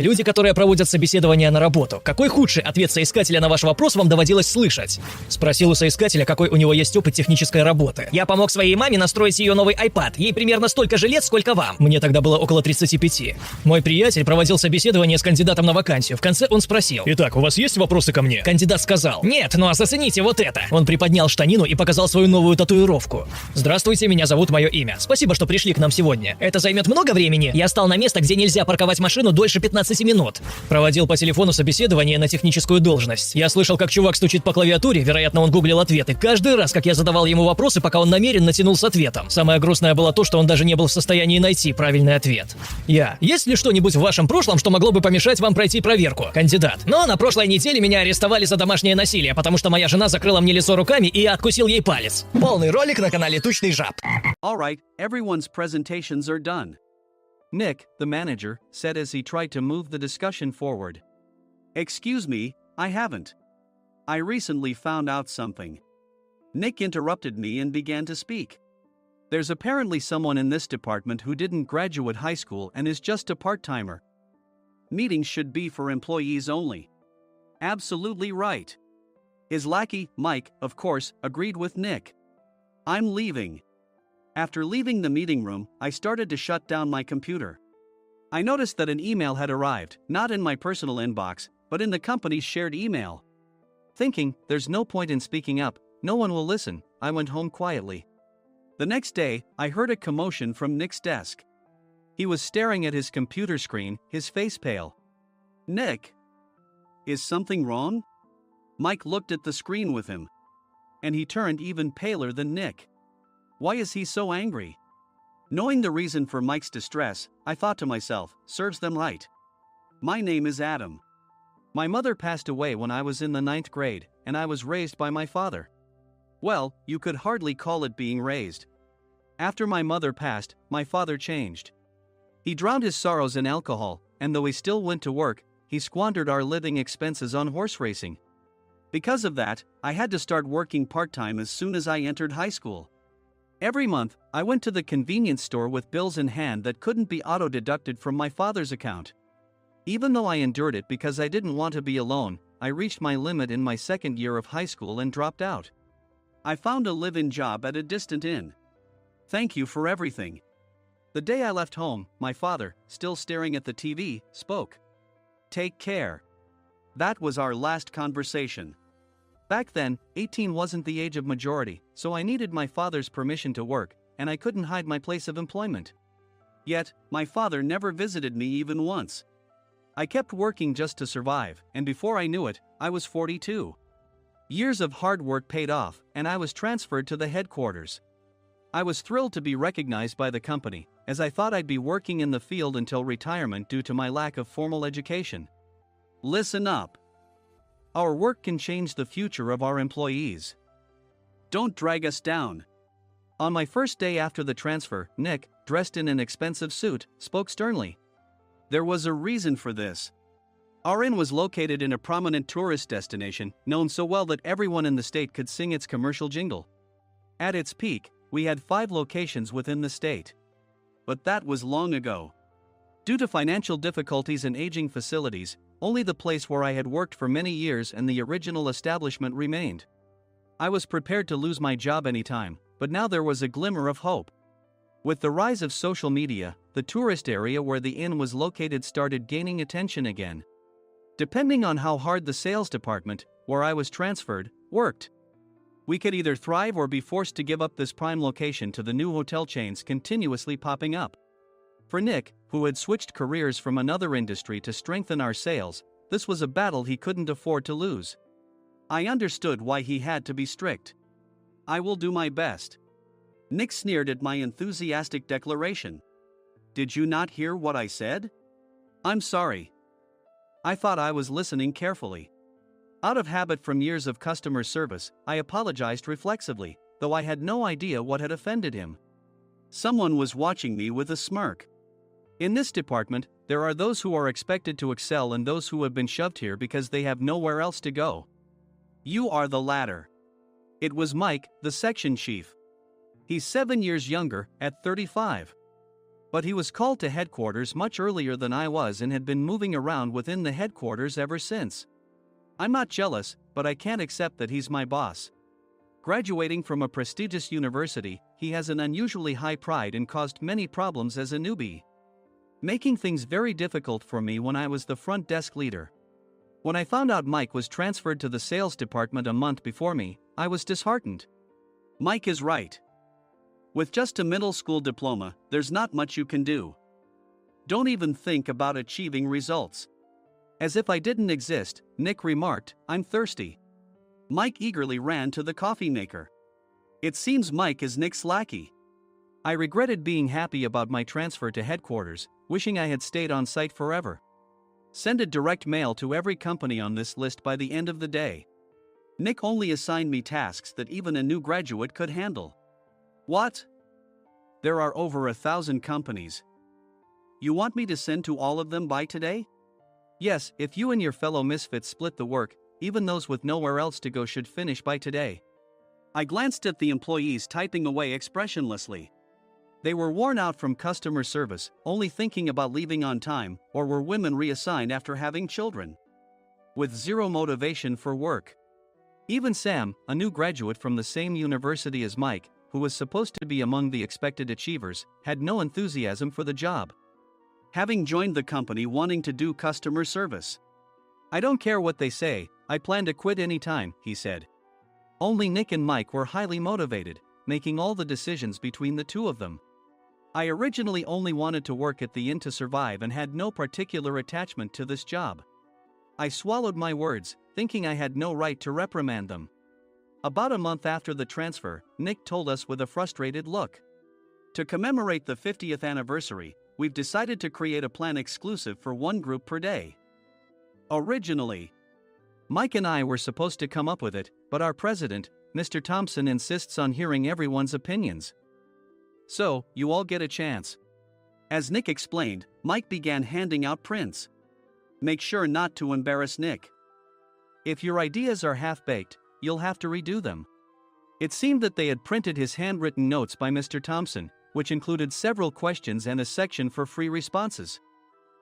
Люди, которые проводят собеседование на работу. Какой худший ответ соискателя на ваш вопрос вам доводилось слышать? Спросил у соискателя, какой у него есть опыт технической работы. Я помог своей маме настроить ее новый iPad. Ей примерно столько же лет, сколько вам. Мне тогда было около 35. Мой приятель проводил собеседование с кандидатом на вакансию. В конце он спросил: «Итак, у вас есть вопросы ко мне?» Кандидат сказал: «Нет, ну а зацените вот это». Он приподнял штанину и показал свою новую татуировку. «Здравствуйте, меня зовут мое имя. Спасибо, что пришли к нам сегодня. Это займет много времени? Я стал на место, где нельзя парковать машину дольше 15 минут». Проводил по телефону собеседование на техническую должность. Я слышал, как чувак стучит по клавиатуре, вероятно, он гуглил ответы. Каждый раз, как я задавал ему вопросы, пока он намеренно тянул с ответом. Самое грустное было то, что он даже не был в состоянии найти правильный ответ. Есть ли что-нибудь в вашем прошлом, что могло бы помешать вам пройти проверку? Кандидат: «Но на прошлой неделе меня арестовали за домашнее насилие, потому что моя жена закрыла мне лицо руками, и я откусил ей палец». Полный ролик на канале Тучный Жаб. All right, everyone's presentations are done. Nick, the manager, said as he tried to move the discussion forward. Excuse me, I haven't. I recently found out something. Nick interrupted me and began to speak. There's apparently someone in this department who didn't graduate high school and is just a part-timer. Meetings should be for employees only. Absolutely right. His lackey, Mike, of course, agreed with Nick. I'm leaving. After leaving the meeting room, I started to shut down my computer. I noticed that an email had arrived, not in my personal inbox, but in the company's shared email. Thinking, there's no point in speaking up, no one will listen, I went home quietly. The next day, I heard a commotion from Nick's desk. He was staring at his computer screen, his face pale. Nick? Is something wrong? Mike looked at the screen with him. And he turned even paler than Nick. Why is he so angry? Knowing the reason for Mike's distress, I thought to myself, serves them right. My name is Adam. My mother passed away when I was in the 9th grade, and I was raised by my father. Well, you could hardly call it being raised. After my mother passed, my father changed. He drowned his sorrows in alcohol, and though he still went to work, he squandered our living expenses on horse racing. Because of that, I had to start working part-time as soon as I entered high school. Every month, I went to the convenience store with bills in hand that couldn't be auto-deducted from my father's account. Even though I endured it because I didn't want to be alone, I reached my limit in my second year of high school and dropped out. I found a live-in job at a distant inn. Thank you for everything. The day I left home, my father, still staring at the TV, spoke. Take care. That was our last conversation. Back then, 18 wasn't the age of majority, so I needed my father's permission to work, and I couldn't hide my place of employment. Yet, my father never visited me even once. I kept working just to survive, and before I knew it, I was 42. Years of hard work paid off, and I was transferred to the headquarters. I was thrilled to be recognized by the company, as I thought I'd be working in the field until retirement due to my lack of formal education. Listen up. Our work can change the future of our employees. Don't drag us down. On my first day after the transfer, Nick, dressed in an expensive suit, spoke sternly. There was a reason for this. Our inn was located in a prominent tourist destination, known so well that everyone in the state could sing its commercial jingle. At its peak, we had 5 locations within the state. But that was long ago. Due to financial difficulties and aging facilities, only the place where I had worked for many years and the original establishment remained. I was prepared to lose my job anytime, but now there was a glimmer of hope. With the rise of social media, the tourist area where the inn was located started gaining attention again. Depending on how hard the sales department, where I was transferred, worked, we could either thrive or be forced to give up this prime location to the new hotel chains continuously popping up. For Nick, who had switched careers from another industry to strengthen our sales, this was a battle he couldn't afford to lose. I understood why he had to be strict. I will do my best. Nick sneered at my enthusiastic declaration. Did you not hear what I said? I'm sorry. I thought I was listening carefully. Out of habit from years of customer service, I apologized reflexively, though I had no idea what had offended him. Someone was watching me with a smirk. In this department, there are those who are expected to excel and those who have been shoved here because they have nowhere else to go. You are the latter. It was Mike, the section chief. He's 7 years younger, at 35. But he was called to headquarters much earlier than I was and had been moving around within the headquarters ever since. I'm not jealous, but I can't accept that he's my boss. Graduating from a prestigious university, he has an unusually high pride and caused many problems as a newbie, making things very difficult for me when I was the front desk leader. When I found out Mike was transferred to the sales department a month before me, I was disheartened. Mike is right. With just a middle school diploma, there's not much you can do. Don't even think about achieving results. As if I didn't exist, Nick remarked, "I'm thirsty." Mike eagerly ran to the coffee maker. It seems Mike is Nick's lackey. I regretted being happy about my transfer to headquarters, wishing I had stayed on site forever. Send a direct mail to every company on this list by the end of the day. Nick only assigned me tasks that even a new graduate could handle. What? There are over 1,000 companies. You want me to send to all of them by today? Yes, if you and your fellow misfits split the work, even those with nowhere else to go should finish by today. I glanced at the employees typing away expressionlessly. They were worn out from customer service, only thinking about leaving on time, or were women reassigned after having children, with zero motivation for work. Even Sam, a new graduate from the same university as Mike, who was supposed to be among the expected achievers, had no enthusiasm for the job, having joined the company wanting to do customer service. I don't care what they say, I plan to quit anytime, he said. Only Nick and Mike were highly motivated, making all the decisions between the two of them. I originally only wanted to work at the inn to survive and had no particular attachment to this job. I swallowed my words, thinking I had no right to reprimand them. About a month after the transfer, Nick told us with a frustrated look. To commemorate the 50th anniversary, we've decided to create a plan exclusive for one group per day. Originally, Mike and I were supposed to come up with it, but our president, Mr. Thompson, insists on hearing everyone's opinions. So, you all get a chance. As Nick explained, Mike began handing out prints. Make sure not to embarrass Nick. If your ideas are half-baked, you'll have to redo them. It seemed that they had printed his handwritten notes by Mr. Thompson, which included several questions and a section for free responses.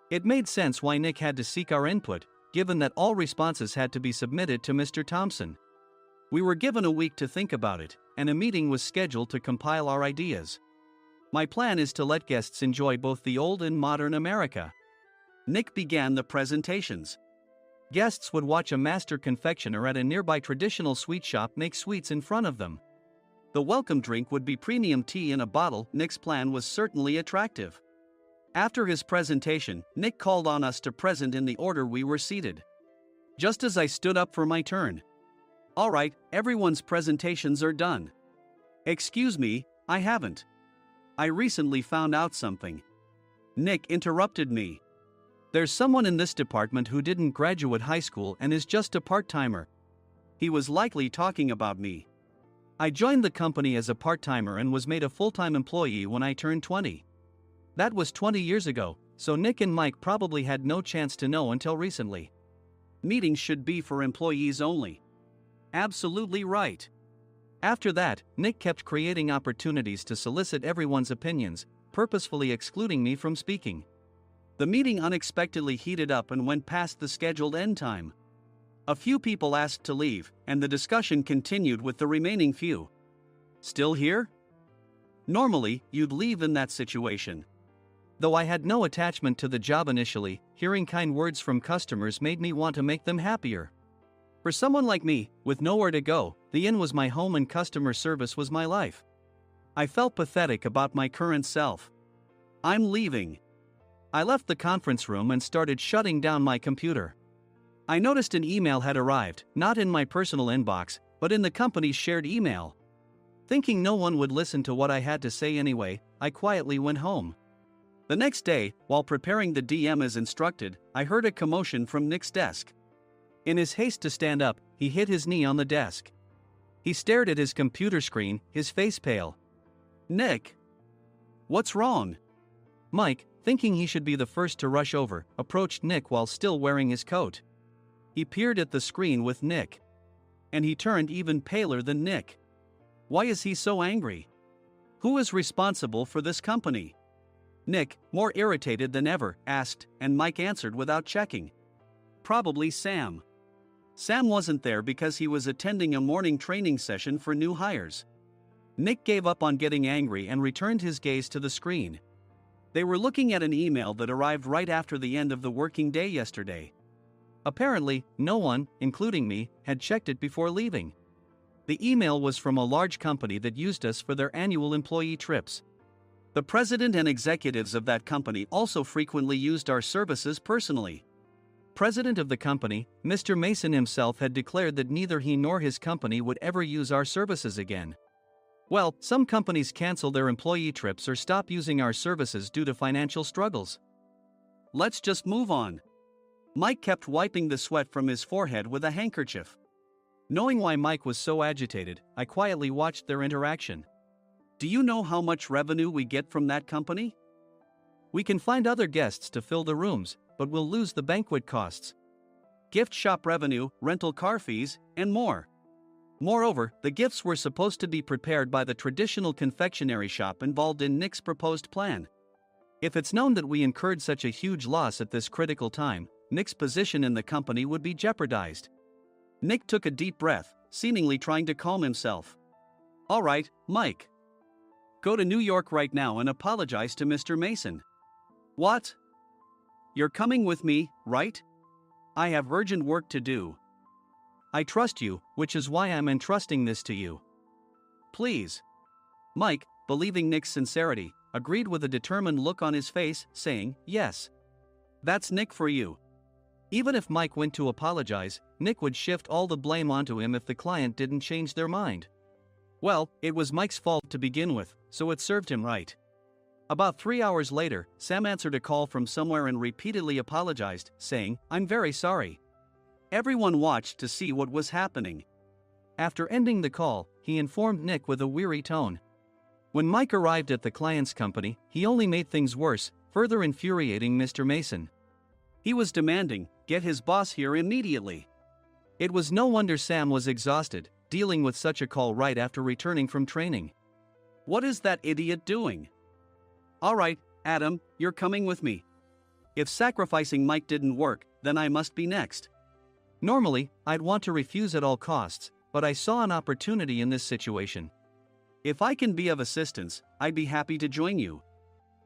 It made sense why Nick had to seek our input, given that all responses had to be submitted to Mr. Thompson. We were given a week to think about it, and a meeting was scheduled to compile our ideas. My plan is to let guests enjoy both the old and modern America. Nick began the presentations. Guests would watch a master confectioner at a nearby traditional sweet shop make sweets in front of them. The welcome drink would be premium tea in a bottle. Nick's plan was certainly attractive. After his presentation, Nick called on us to present in the order we were seated. Just as I stood up for my turn. All right, everyone's presentations are done. Excuse me, I haven't. I recently found out something. Nick interrupted me. There's someone in this department who didn't graduate high school and is just a part-timer. He was likely talking about me. I joined the company as a part-timer and was made a full-time employee when I turned 20. That was 20 years ago, so Nick and Mike probably had no chance to know until recently. Meetings should be for employees only. Absolutely right. After that, Nick kept creating opportunities to solicit everyone's opinions, purposefully excluding me from speaking. The meeting unexpectedly heated up and went past the scheduled end time. A few people asked to leave, and the discussion continued with the remaining few. Still here? Normally, you'd leave in that situation. Though I had no attachment to the job initially, hearing kind words from customers made me want to make them happier. For someone like me, with nowhere to go, the inn was my home and customer service was my life. I felt pathetic about my current self. I'm leaving. I left the conference room and started shutting down my computer. I noticed an email had arrived, not in my personal inbox, but in the company's shared email. Thinking no one would listen to what I had to say anyway, I quietly went home. The next day, while preparing the DM as instructed, I heard a commotion from Nick's desk. In his haste to stand up, he hit his knee on the desk. He stared at his computer screen, his face pale. Nick! What's wrong? Mike, thinking he should be the first to rush over, approached Nick while still wearing his coat. He peered at the screen with Nick. And he turned even paler than Nick. Why is he so angry? Who is responsible for this company? Nick, more irritated than ever, asked, and Mike answered without checking. Probably Sam. Sam wasn't there because he was attending a morning training session for new hires. Nick gave up on getting angry and returned his gaze to the screen. They were looking at an email that arrived right after the end of the working day yesterday. Apparently, no one, including me, had checked it before leaving. The email was from a large company that used us for their annual employee trips. The president and executives of that company also frequently used our services personally. President of the company, Mr. Mason himself, had declared that neither he nor his company would ever use our services again. Well, some companies cancel their employee trips or stop using our services due to financial struggles. Let's just move on. Mike kept wiping the sweat from his forehead with a handkerchief. Knowing why Mike was so agitated, I quietly watched their interaction. Do you know how much revenue we get from that company? We can find other guests to fill the rooms, but we'll lose the banquet costs, gift shop revenue, rental car fees, and more. Moreover, the gifts were supposed to be prepared by the traditional confectionery shop involved in Nick's proposed plan. If it's known that we incurred such a huge loss at this critical time, Nick's position in the company would be jeopardized. Nick took a deep breath, seemingly trying to calm himself. All right, Mike. Go to New York right now and apologize to Mr. Mason. What? You're coming with me, right? I have urgent work to do. I trust you, which is why I'm entrusting this to you. Please. Mike, believing Nick's sincerity, agreed with a determined look on his face, saying, yes. That's Nick for you. Even if Mike went to apologize, Nick would shift all the blame onto him if the client didn't change their mind. Well, it was Mike's fault to begin with, so it served him right. About 3 hours later, Sam answered a call from somewhere and repeatedly apologized, saying, I'm very sorry. Everyone watched to see what was happening. After ending the call, he informed Nick with a weary tone. When Mike arrived at the client's company, he only made things worse, further infuriating Mr. Mason. He was demanding, get his boss here immediately. It was no wonder Sam was exhausted, dealing with such a call right after returning from training. What is that idiot doing? All right, Adam, you're coming with me. If sacrificing Mike didn't work, then I must be next. Normally, I'd want to refuse at all costs, but I saw an opportunity in this situation. If I can be of assistance, I'd be happy to join you.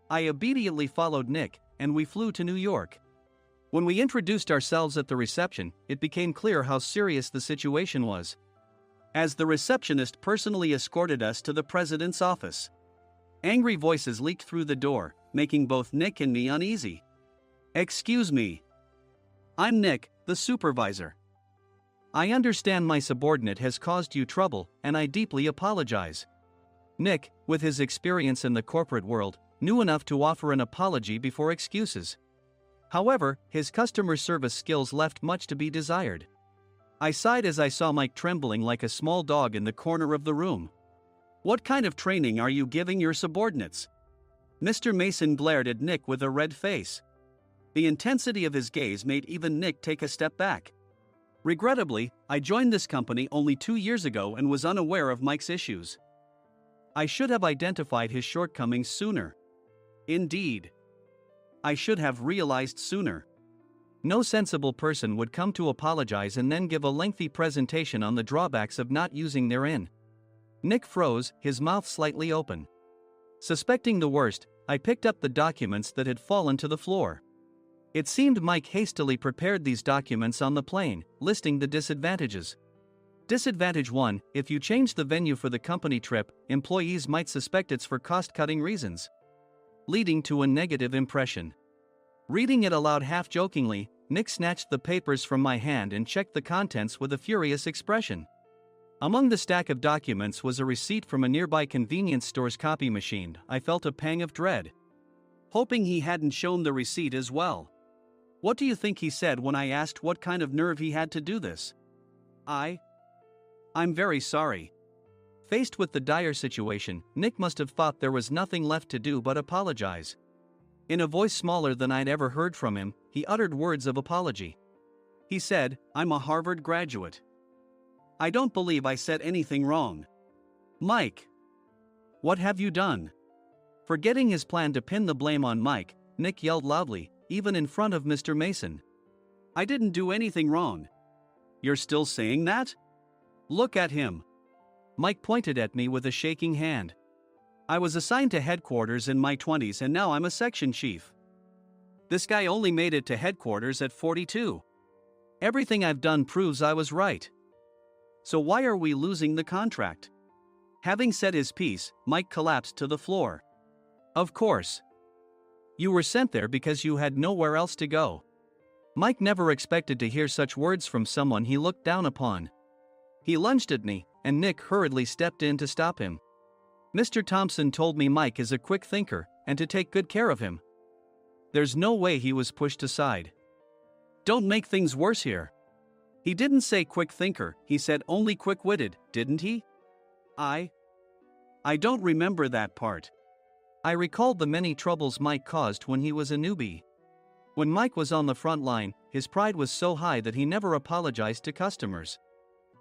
I immediately followed Nick, and we flew to New York. When we introduced ourselves at the reception, it became clear how serious the situation was, as the receptionist personally escorted us to the president's office. Angry voices leaked through the door, making both Nick and me uneasy. Excuse me. I'm Nick, the supervisor. I understand my subordinate has caused you trouble, and I deeply apologize. Nick, with his experience in the corporate world, knew enough to offer an apology before excuses. However, his customer service skills left much to be desired. I sighed as I saw Mike trembling like a small dog in the corner of the room. What kind of training are you giving your subordinates? Mr. Mason glared at Nick with a red face. The intensity of his gaze made even Nick take a step back. Regrettably, I joined this company only 2 years ago and was unaware of Mike's issues. I should have identified his shortcomings sooner. Indeed. I should have realized sooner. No sensible person would come to apologize and then give a lengthy presentation on the drawbacks of not using their in. Nick froze, his mouth slightly open. Suspecting the worst, I picked up the documents that had fallen to the floor. It seemed Mike hastily prepared these documents on the plane, listing the disadvantages. Disadvantage 1: if you change the venue for the company trip, employees might suspect it's for cost-cutting reasons, leading to a negative impression. Reading it aloud half-jokingly, Nick snatched the papers from my hand and checked the contents with a furious expression. Among the stack of documents was a receipt from a nearby convenience store's copy machine. I felt a pang of dread, hoping he hadn't shown the receipt as well. What do you think he said when I asked what kind of nerve he had to do this? I'm very sorry. Faced with the dire situation, Nick must have thought there was nothing left to do but apologize. In a voice smaller than I'd ever heard from him, he uttered words of apology. He said, I'm a Harvard graduate. I don't believe I said anything wrong. Mike. What have you done? Forgetting his plan to pin the blame on Mike, Nick yelled loudly, even in front of Mr. Mason. "I didn't do anything wrong." "You're still saying that? Look at him." Mike pointed at me with a shaking hand. "I was assigned to headquarters in my 20s and now I'm a section chief. This guy only made it to headquarters at 42. Everything I've done proves I was right. So why are we losing the contract?" Having said his piece, Mike collapsed to the floor. "Of course. You were sent there because you had nowhere else to go." Mike never expected to hear such words from someone he looked down upon. He lunged at me, and Nick hurriedly stepped in to stop him. "Mr. Thompson told me Mike is a quick thinker, and to take good care of him." There's no way he was pushed aside. "Don't make things worse here." "He didn't say quick thinker, he said only quick-witted, didn't he?" I don't remember that part." I recalled the many troubles Mike caused when he was a newbie. When Mike was on the front line, his pride was so high that he never apologized to customers.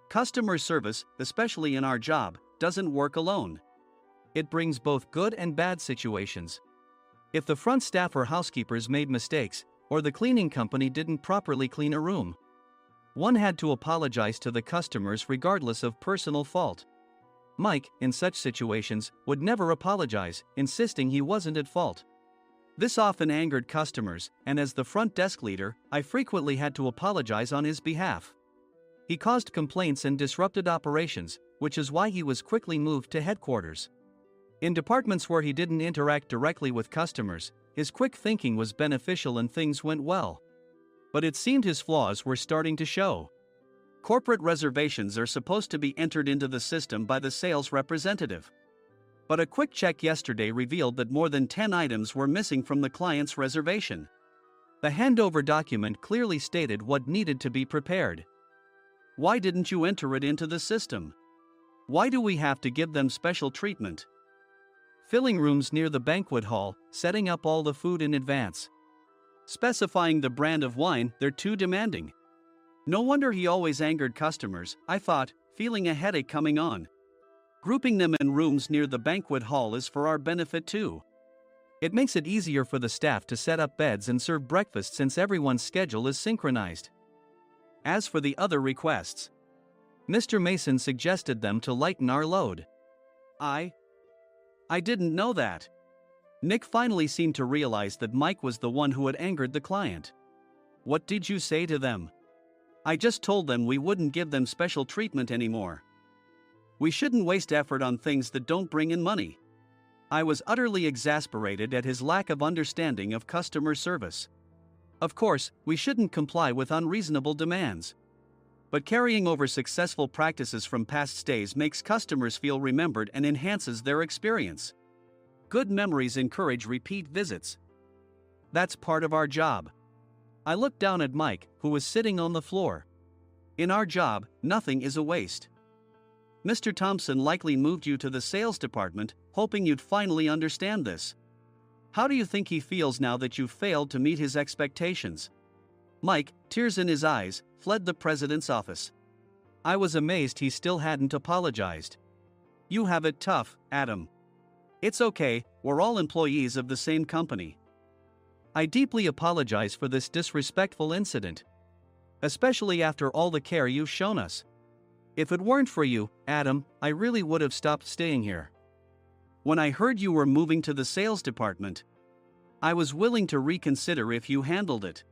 Customer service, especially in our job, doesn't work alone. It brings both good and bad situations. If the front staff or housekeepers made mistakes, or the cleaning company didn't properly clean a room, one had to apologize to the customers regardless of personal fault. Mike, in such situations, would never apologize, insisting he wasn't at fault. This often angered customers, and as the front desk leader, I frequently had to apologize on his behalf. He caused complaints and disrupted operations, which is why he was quickly moved to headquarters. In departments where he didn't interact directly with customers, his quick thinking was beneficial and things went well. But it seemed his flaws were starting to show. Corporate reservations are supposed to be entered into the system by the sales representative. But a quick check yesterday revealed that more than 10 items were missing from the client's reservation. The handover document clearly stated what needed to be prepared. Why didn't you enter it into the system? Why do we have to give them special treatment? Filling rooms near the banquet hall, setting up all the food in advance. Specifying the brand of wine, they're too demanding. No wonder he always angered customers, I thought, feeling a headache coming on. Grouping them in rooms near the banquet hall is for our benefit too. It makes it easier for the staff to set up beds and serve breakfast since everyone's schedule is synchronized. As for the other requests, Mr. Mason suggested them to lighten our load. I didn't know that. Nick finally seemed to realize that Mike was the one who had angered the client. What did you say to them? I just told them we wouldn't give them special treatment anymore. We shouldn't waste effort on things that don't bring in money. I was utterly exasperated at his lack of understanding of customer service. Of course, we shouldn't comply with unreasonable demands. But carrying over successful practices from past stays makes customers feel remembered and enhances their experience. Good memories encourage repeat visits. That's part of our job. I looked down at Mike, who was sitting on the floor. In our job, nothing is a waste. Mr. Thompson likely moved you to the sales department, hoping you'd finally understand this. How do you think he feels now that you've failed to meet his expectations? Mike, tears in his eyes, fled the president's office. I was amazed he still hadn't apologized. You have it tough, Adam. It's okay, we're all employees of the same company. I deeply apologize for this disrespectful incident. Especially after all the care you've shown us. If it weren't for you, Adam, I really would have stopped staying here. When I heard you were moving to the sales department, I was willing to reconsider if you handled it.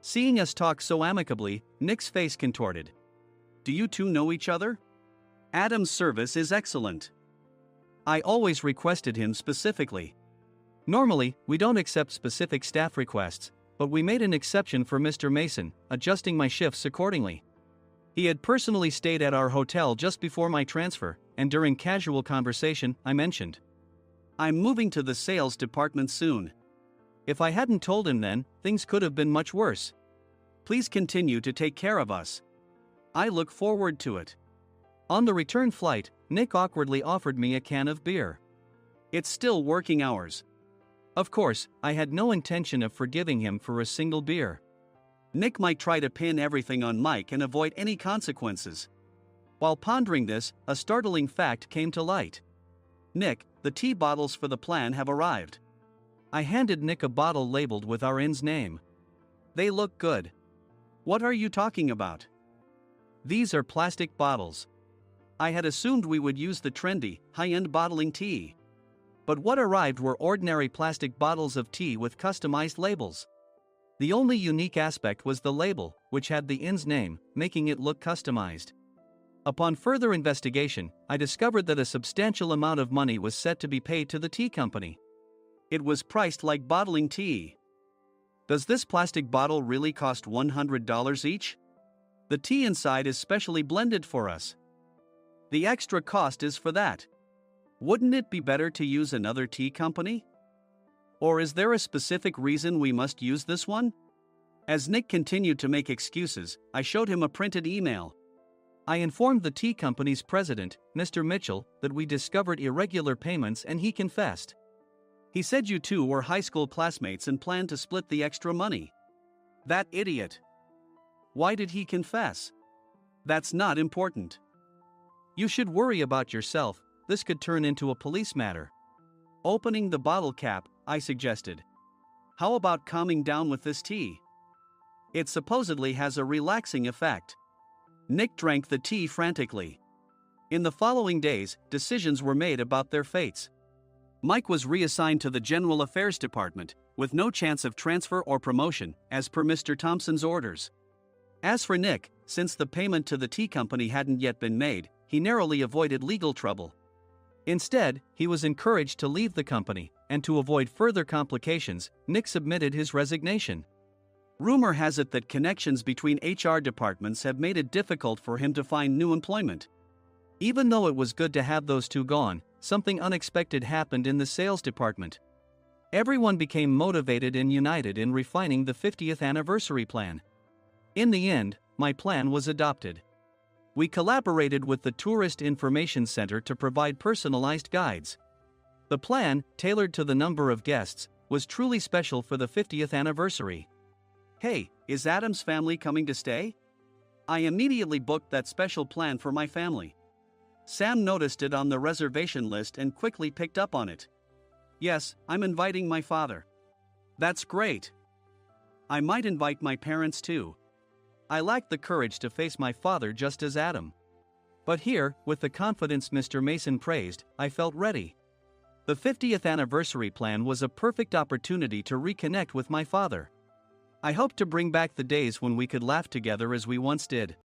Seeing us talk so amicably, Nick's face contorted. Do you two know each other? Adam's service is excellent. I always requested him specifically. Normally, we don't accept specific staff requests, but we made an exception for Mr. Mason, adjusting my shifts accordingly. He had personally stayed at our hotel just before my transfer, and during casual conversation, I mentioned, I'm moving to the sales department soon. If I hadn't told him then, things could have been much worse. Please continue to take care of us. I look forward to it. On the return flight, Nick awkwardly offered me a can of beer. It's still working hours. Of course, I had no intention of forgiving him for a single beer. Nick might try to pin everything on Mike and avoid any consequences. While pondering this, a startling fact came to light. Nick, the tea bottles for the plan have arrived. I handed Nick a bottle labeled with our inn's name. They look good. What are you talking about? These are plastic bottles. I had assumed we would use the trendy, high-end bottling tea. But what arrived were ordinary plastic bottles of tea with customized labels. The only unique aspect was the label, which had the inn's name, making it look customized. Upon further investigation, I discovered that a substantial amount of money was set to be paid to the tea company. It was priced like bottling tea. Does this plastic bottle really cost $100 each? The tea inside is specially blended for us. The extra cost is for that. Wouldn't it be better to use another tea company? Or is there a specific reason we must use this one? As Nick continued to make excuses, I showed him a printed email. I informed the tea company's president, Mr. Mitchell, that we discovered irregular payments and he confessed. He said you two were high school classmates and planned to split the extra money. That idiot. Why did he confess? That's not important. You should worry about yourself, this could turn into a police matter. Opening the bottle cap, I suggested. How about calming down with this tea? It supposedly has a relaxing effect. Nick drank the tea frantically. In the following days, decisions were made about their fates. Mike was reassigned to the General Affairs Department, with no chance of transfer or promotion, as per Mr. Thompson's orders. As for Nick, since the payment to the tea company hadn't yet been made, he narrowly avoided legal trouble. Instead, he was encouraged to leave the company, and to avoid further complications, Nick submitted his resignation. Rumor has it that connections between HR departments have made it difficult for him to find new employment. Even though it was good to have those two gone, something unexpected happened in the sales department. Everyone became motivated and united in refining the 50th anniversary plan. In the end, my plan was adopted. We collaborated with the Tourist Information Center to provide personalized guides. The plan, tailored to the number of guests, was truly special for the 50th anniversary. Hey, is Adam's family coming to stay? I immediately booked that special plan for my family. Sam noticed it on the reservation list and quickly picked up on it. Yes, I'm inviting my father. That's great. I might invite my parents too. I lacked the courage to face my father just as Adam. But here, with the confidence Mr. Mason praised, I felt ready. The 50th anniversary plan was a perfect opportunity to reconnect with my father. I hoped to bring back the days when we could laugh together as we once did.